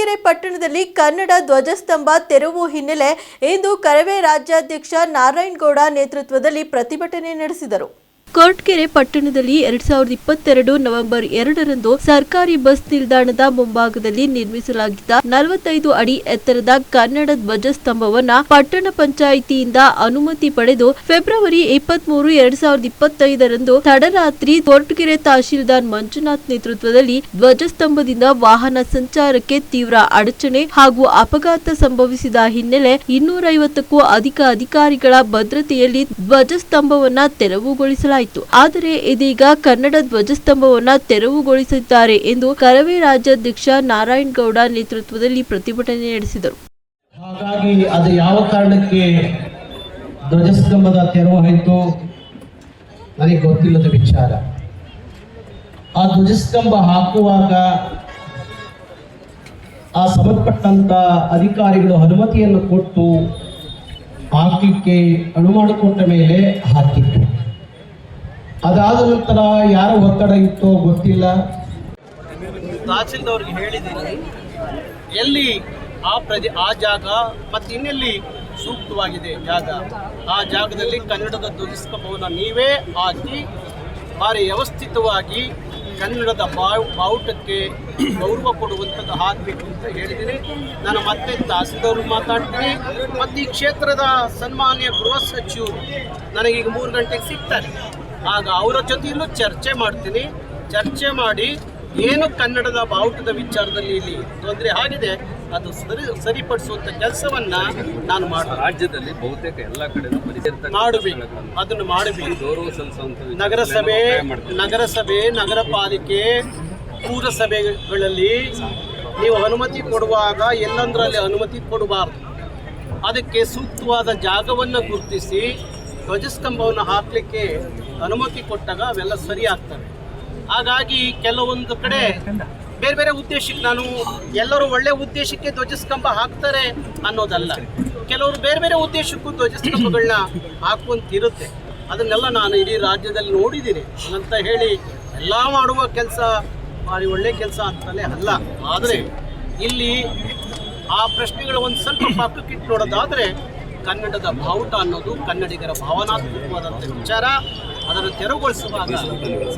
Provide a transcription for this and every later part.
ಕೊರಟಗೆರೆ ಪಟ್ಟಣದಲ್ಲಿ ಕನ್ನಡ ಧ್ವಜಸ್ತಂಭ ತೆರವು ಹಿನ್ನೆಲೆ ಇಂದು ಕರವೇ ರಾಜ್ಯಾಧ್ಯಕ್ಷ ನಾರಾಯಣಗೌಡ ನೇತೃತ್ವದಲ್ಲಿ ಪ್ರತಿಭಟನೆ ನಡೆಸಿದರು. ಕೊರಟಗೆರೆ ಪಟ್ಟಣದಲ್ಲಿ 2022 ನವೆಂಬರ್ 2ರಂದು ಸರ್ಕಾರಿ ಬಸ್ ನಿಲ್ದಾಣದ ಮುಂಭಾಗದಲ್ಲಿ ನಿರ್ಮಿಸಲಾಗಿದ್ದ 45 ಅಡಿ ಎತ್ತರದ ಕನ್ನಡ ಧ್ವಜಸ್ತಂಭವನ್ನ ಪಟ್ಟಣ ಪಂಚಾಯಿತಿಯಿಂದ ಅನುಮತಿ ಪಡೆದು ಫೆಬ್ರವರಿ 23, 2025ರಂದು ತಡರಾತ್ರಿ ಕೊರಟಗೆರೆ ತಹಶೀಲ್ದಾರ್ ಮಂಜುನಾಥ್ ನೇತೃತ್ವದಲ್ಲಿ ಧ್ವಜಸ್ತಂಭದಿಂದ ವಾಹನ ಸಂಚಾರಕ್ಕೆ ತೀವ್ರ ಅಡಚಣೆ ಹಾಗೂ ಅಪಘಾತ ಸಂಭವಿಸಿದ ಹಿನ್ನೆಲೆ 250ಕ್ಕೂ ಅಧಿಕ ಅಧಿಕಾರಿಗಳ ಭದ್ರತೆಯಲ್ಲಿ ಧ್ವಜಸ್ತಂಭವನ್ನ ತೆರವುಗೊಳಿಸಲಾಯಿತು. ಆದರೆ ಇದೀಗ ಕನ್ನಡ ಧ್ವಜಸ್ತಂಭವನ್ನ ತೆರವುಗೊಳಿಸಿದ್ದಾರೆ ಎಂದು ಕರವೇ ರಾಜ್ಯಾಧ್ಯಕ್ಷ ನಾರಾಯಣಗೌಡ ನೇತೃತ್ವದಲ್ಲಿ ಪ್ರತಿಭಟನೆ ನಡೆಸಿದರು. ಹಾಗಾಗಿ ಅದು ಯಾವ ಕಾರಣಕ್ಕೆ ಧ್ವಜಸ್ತಂಭದ ತೆರವು ಆಯಿತು ನನಗೆ ಗೊತ್ತಿಲ್ಲದ ವಿಚಾರ. ಆ ಧ್ವಜಸ್ತಂಭ ಹಾಕುವಾಗ ಆ ಸಂಬಂಧಪಟ್ಟಂತ ಅಧಿಕಾರಿಗಳು ಅನುಮತಿಯನ್ನು ಕೊಟ್ಟು ಹಾಕಲಿಕ್ಕೆ ಅನುಮಾನ ಕೊಟ್ಟ ಮೇಲೆ ಹಾಕಿತ್ತು. ಅದಾದ ನಂತರ ಯಾರ ಒತ್ತಡ ಇತ್ತೋ ಗೊತ್ತಿಲ್ಲ. ತಹಸೀಲ್ದವ್ರಿಗೆ ಹೇಳಿದ್ದೀನಿ ಎಲ್ಲಿ ಆ ಜಾಗ ಮತ್ತು ಇನ್ನೆಲ್ಲಿ ಸೂಕ್ತವಾಗಿದೆ ಜಾಗ, ಆ ಜಾಗದಲ್ಲಿ ಕನ್ನಡದ ಧ್ವಜಸ್ತಂಭವನ್ನು ನೀವೇ ಹಾಕಿ ಭಾರಿ ವ್ಯವಸ್ಥಿತವಾಗಿ ಕನ್ನಡದ ಬಾವುಟಕ್ಕೆ ಗೌರವ ಕೊಡುವಂಥದ್ದು ಹಾಕಬೇಕು ಅಂತ ಹೇಳಿದ್ದೀನಿ. ನಾನು ಮತ್ತೆ ತಹಸೀಲ್ದವ್ರಿಗೆ ಮಾತಾಡ್ತೀನಿ ಮತ್ತು ಈ ಕ್ಷೇತ್ರದ ಸನ್ಮಾನ್ಯ ಗೃಹ ಸಚಿವರು ನನಗೀಗ 3 ಗಂಟೆಗೆ ಸಿಗ್ತಾರೆ. ಆಗ ಅವರ ಜೊತೆಯಲ್ಲೂ ಚರ್ಚೆ ಮಾಡ್ತೀನಿ. ಚರ್ಚೆ ಮಾಡಿ ಏನು ಕನ್ನಡದ ಬಾವುಟದ ವಿಚಾರದಲ್ಲಿ ಇಲ್ಲಿ ತೊಂದರೆ ಆಗಿದೆ ಅದು ಸರಿಪಡಿಸುವಂಥ ಕೆಲಸವನ್ನ ನಾನು ಮಾಡ್ತೀನಿ. ರಾಜ್ಯದಲ್ಲಿ ಬಹುತೇಕ ಎಲ್ಲ ಕಡೆ ಮಾಡಬೇಕು, ಅದನ್ನು ಮಾಡಬೇಕು. ನಗರಸಭೆ, ನಗರ ಪಾಲಿಕೆ, ಪುರಸಭೆಗಳಲ್ಲಿ ನೀವು ಅನುಮತಿ ಕೊಡುವಾಗ ಎಲ್ಲಂದರಲ್ಲಿ ಅನುಮತಿ ಕೊಡಬಾರ್ದು. ಅದಕ್ಕೆ ಸೂಕ್ತವಾದ ಜಾಗವನ್ನು ಗುರುತಿಸಿ ಧ್ವಜಸ್ತಂಭವನ್ನು ಹಾಕಲಿಕ್ಕೆ ಅನುಮತಿ ಕೊಟ್ಟಾಗ ಅವೆಲ್ಲ ಸರಿ ಆಗ್ತವೆ. ಹಾಗಾಗಿ ಕೆಲವೊಂದು ಕಡೆ ಬೇರೆ ಬೇರೆ ಉದ್ದೇಶಕ್ಕೆ, ನಾನು ಎಲ್ಲರೂ ಒಳ್ಳೆ ಉದ್ದೇಶಕ್ಕೆ ಧ್ವಜಸ್ತಂಭ ಹಾಕ್ತಾರೆ ಅನ್ನೋದಲ್ಲ, ಕೆಲವರು ಬೇರೆ ಬೇರೆ ಉದ್ದೇಶಕ್ಕೂ ಧ್ವಜಸ್ತಂಭಗಳನ್ನ ಹಾಕುವಂತಿರುತ್ತೆ. ಅದನ್ನೆಲ್ಲ ನಾನು ಇಡೀ ರಾಜ್ಯದಲ್ಲಿ ನೋಡಿದ್ದೀನಿ. ಅಂತ ಹೇಳಿ ಎಲ್ಲ ಮಾಡುವ ಕೆಲಸ ಭಾರಿ ಒಳ್ಳೆ ಕೆಲಸ ಅಂತಲೇ ಅಲ್ಲ. ಆದರೆ ಇಲ್ಲಿ ಆ ಪ್ರಶ್ನೆಗಳು ಒಂದು ಸ್ವಲ್ಪ ಪಕ್ಕಕ್ಕಿಟ್ಟು ನೋಡೋದಾದರೆ ಕನ್ನಡದ ಬಾವುಟ ಅನ್ನೋದು ಕನ್ನಡಿಗರ ಭಾವನಾತ್ಮಕವಾದಂಥ ವಿಚಾರ. ಅದನ್ನು ತೆರವುಗೊಳಿಸುವಾಗ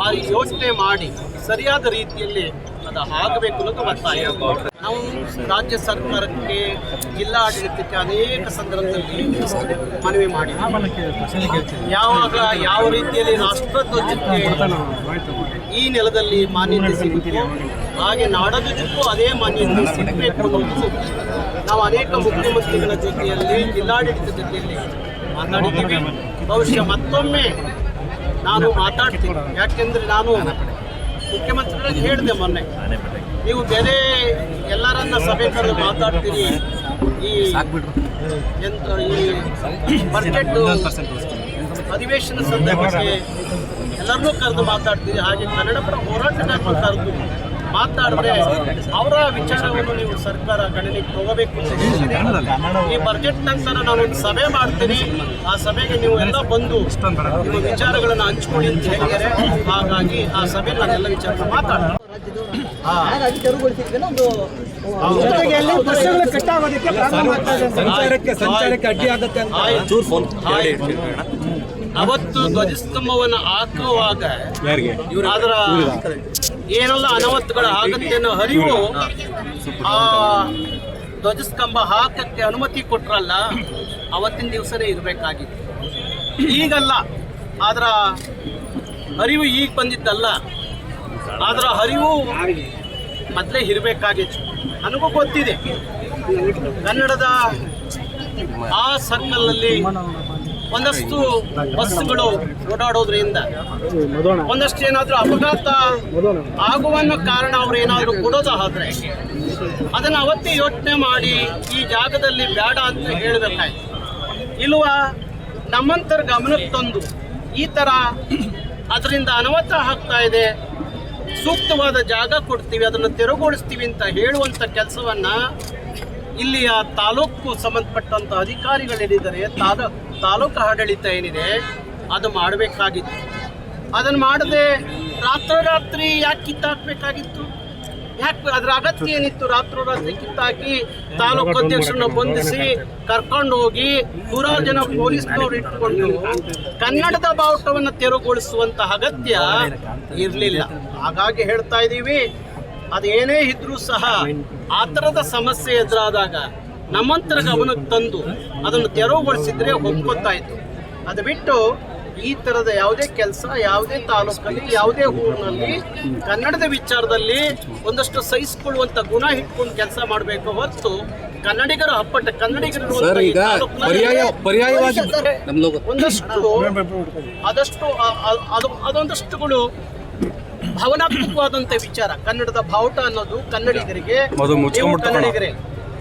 ಭಾರಿ ಯೋಚನೆ ಮಾಡಿ ಸರಿಯಾದ ರೀತಿಯಲ್ಲಿ ಅದು ಆಗಬೇಕು ಅನ್ನೋದು ಒತ್ತಾಯ. ನಾವು ರಾಜ್ಯ ಸರ್ಕಾರಕ್ಕೆ, ಜಿಲ್ಲಾ ಆಡಳಿತಕ್ಕೆ ಅನೇಕ ಸಂದರ್ಭದಲ್ಲಿ ಮನವಿ ಮಾಡಿ ಯಾವಾಗ ಯಾವ ರೀತಿಯಲ್ಲಿ ರಾಷ್ಟ್ರಧ್ವಜಕ್ಕೆ ಈ ನೆಲದಲ್ಲಿ ಮಾನ್ಯತೆ ಸಿಗುತ್ತೋ ಹಾಗೆ ನಾಡಧ್ವಜಕ್ಕೂ ಅದೇ ಮಾನ್ಯತೆ ಸಿಗಬೇಕು ಅನ್ನೋದು ನಾವು ಅನೇಕ ಮುಖ್ಯಮಂತ್ರಿಗಳ ಜೊತೆಯಲ್ಲಿ, ಜಿಲ್ಲಾಡಳಿತ ಜೊತೆಯಲ್ಲಿ ಮಾತಾಡಿದ್ದೀವಿ. ಬಹುಶಃ ಮತ್ತೊಮ್ಮೆ ನಾನು ಮಾತಾಡ್ತೀನಿ. ಯಾಕೆಂದರೆ ನಾನು ಮುಖ್ಯಮಂತ್ರಿಗಳಿಗೆ ಹೇಳಿದೆ ಮೊನ್ನೆ, ನೀವು ಬೇರೆ ಎಲ್ಲರನ್ನ ಸಭೆ ಕರೆದು ಮಾತಾಡ್ತೀರಿ, ಈ ಬಜೆಟ್ ಅಧಿವೇಶನ ಸಂದರ್ಭಕ್ಕೆ ಎಲ್ಲರನ್ನೂ ಕರೆದು ಮಾತಾಡ್ತೀರಿ. ಹಾಗೆ ಕನ್ನಡ ಪರ ಹೋರಾಟಗಾರರು ಕರೆದು ಮಾತಾಡಿದ್ರೆ ಅವರ ವಿಚಾರವನ್ನು ನೀವು ಸರ್ಕಾರ ಗಣನೆಗೆ ತಗೋಬೇಕು ಅಂತ ಹೇಳ್ತೀನಿ. ಈ ಬಜೆಟ್ ನಂತರ ನಾನೊಂದು ಸಭೆ ಮಾಡ್ತೀನಿ. ಆ ಸಭೆಗೆ ನೀವು ಎಲ್ಲ ಬಂದು ನಿಮ್ಮ ವಿಚಾರಗಳನ್ನು ಹಂಚ್ಕೊಳ್ಳಿ ಅಂತ ಹೇಳಿದರೆ, ಹಾಗಾಗಿ ಆ ಸಭೆ ನಾನೆಲ್ಲ ವಿಚಾರ ಮಾತಾಡ್ತೀನಿ. ಅವತ್ತು ಧ್ವಜಸ್ತಂಭವನ್ನು ಹಾಕುವಾಗ ಅದರ ಏನೆಲ್ಲ ಅನಾಹುತಗಳು ಆಗುತ್ತೆ ಅನ್ನೋ ಅರಿವು ಆ ಧ್ವಜಸ್ತಂಭ ಹಾಕಕ್ಕೆ ಅನುಮತಿ ಕೊಟ್ರಲ್ಲ ಅವತ್ತಿನ ದಿವಸನೇ ಇರಬೇಕಾಗಿತ್ತು. ಈಗಲ್ಲ, ಅದರ ಅರಿವು ಈಗ ಬಂದಿದ್ದಲ್ಲ, ಅದರ ಅರಿವು ಮೊದಲೇ ಇರಬೇಕಾಗಿತ್ತು. ನನಗೂ ಗೊತ್ತಿದೆ, ಕನ್ನಡದ ಆ ಸರ್ಕಲ್ನಲ್ಲಿ ಒಂದಷ್ಟು ಬಸ್ಸುಗಳು ಓಡಾಡೋದ್ರಿಂದ ಒಂದಷ್ಟು ಏನಾದರೂ ಅಪಘಾತ ಆಗುವನ್ನ ಕಾರಣ ಅವ್ರು ಏನಾದರೂ ಕೊಡೋದಾದ್ರೆ ಅದನ್ನು ಅವತ್ತೇ ಯೋಚನೆ ಮಾಡಿ ಈ ಜಾಗದಲ್ಲಿ ಬೇಡ ಅಂತ ಹೇಳಬೇಕಾಯ್ತು. ಇಲ್ವ ನಮ್ಮಂತರ ಗಮನಕ್ಕೆ ತಂದು ಈ ಥರ ಅದರಿಂದ ಅನಾಹುತ ಆಗ್ತಾ ಇದೆ, ಸೂಕ್ತವಾದ ಜಾಗ ಕೊಡ್ತೀವಿ, ಅದನ್ನು ತೆರವುಗೊಳಿಸ್ತೀವಿ ಅಂತ ಹೇಳುವಂಥ ಕೆಲಸವನ್ನು ಇಲ್ಲಿಯ ತಾಲೂಕು ಸಂಬಂಧಪಟ್ಟಂಥ ಅಧಿಕಾರಿಗಳೇನಿದ್ದಾರೆ, ತಾಲೂಕು ಆಡಳಿತ ಏನಿದೆ ಅದು ಮಾಡಬೇಕಾಗಿತ್ತು. ಅದನ್ನು ಮಾಡದೆ ರಾತ್ರೋರಾತ್ರಿ ಯಾಕೆ ಕಿತ್ತಾಕಬೇಕಾಗಿತ್ತು? ಯಾಕೆ ಅದ್ರ ಅಗತ್ಯ ಏನಿತ್ತು? ರಾತ್ರೋರಾತ್ರಿ ಕಿತ್ತಾಕಿ ತಾಲೂಕು ಅಧ್ಯಕ್ಷರನ್ನ ಬಂಧಿಸಿ ಕರ್ಕೊಂಡು ಹೋಗಿ 100 ಜನ ಪೊಲೀಸ್ನವ್ರು ಇಟ್ಕೊಂಡು ಕನ್ನಡದ ಬಾವುಟವನ್ನು ತೆರವುಗೊಳಿಸುವಂತ ಅಗತ್ಯ ಇರಲಿಲ್ಲ. ಹಾಗಾಗಿ ಹೇಳ್ತಾ ಇದ್ದೀವಿ, ಅದೇನೇ ಇದ್ರೂ ಸಹ ಆ ಥರದ ಸಮಸ್ಯೆ ಎದುರಾದಾಗ ನಮ್ಮಂತರ ಗಮನಕ್ಕೆ ತಂದು ಅದನ್ನು ತೆರವುಗೊಳಿಸಿದ್ರೆ ಒಪ್ಕೊತಾ ಇತ್ತು. ಅದು ಬಿಟ್ಟು ಈ ಥರದ ಯಾವುದೇ ಕೆಲಸ ಯಾವುದೇ ತಾಲೂಕಲ್ಲಿ ಯಾವುದೇ ಊರಿನಲ್ಲಿ ಕನ್ನಡದ ವಿಚಾರದಲ್ಲಿ ಒಂದಷ್ಟು ಸಹಿಸಿಕೊಳ್ಳುವಂಥ ಗುಣ ಇಟ್ಕೊಂಡು ಕೆಲಸ ಮಾಡಬೇಕು ಹೊರತು ಕನ್ನಡಿಗರ ಅಪ್ಪಟ ಕನ್ನಡಿಗರು ಅದೊಂದಷ್ಟುಗಳು ಭಾವನಾತ್ಮಕವಾದಂಥ ವಿಚಾರ. ಕನ್ನಡದ ಬಾವುಟ ಅನ್ನೋದು ಕನ್ನಡಿಗರಿಗೆ ಕನ್ನಡಿಗರೇ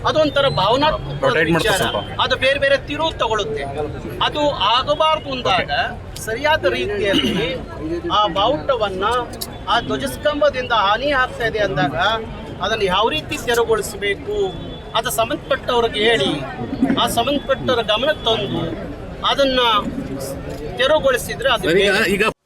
ಅದೊಂಥರ ಭಾವನಾತ್ಮಕ ವಿಚಾರ. ಅದು ಬೇರೆ ಬೇರೆ ತಿರುವು ತಗೊಳುತ್ತೆ. ಅದು ಆಗಬಾರ್ದು ಅಂದಾಗ ಸರಿಯಾದ ರೀತಿಯಲ್ಲಿ ಆ ಬಾವುಟವನ್ನ ಆ ಧ್ವಜಸ್ತಂಭದಿಂದ ಹಾನಿ ಆಗ್ತಾ ಇದೆ ಅಂದಾಗ ಅದನ್ನು ಯಾವ ರೀತಿ ತೆರವುಗೊಳಿಸಬೇಕು ಅದು ಸಂಬಂಧಪಟ್ಟವ್ರಿಗೆ ಹೇಳಿ ಆ ಸಂಬಂಧಪಟ್ಟವರ ಗಮನಕ್ಕೆ ತಂದು ಅದನ್ನ ತೆರವುಗೊಳಿಸಿದ್ರೆ ಅದು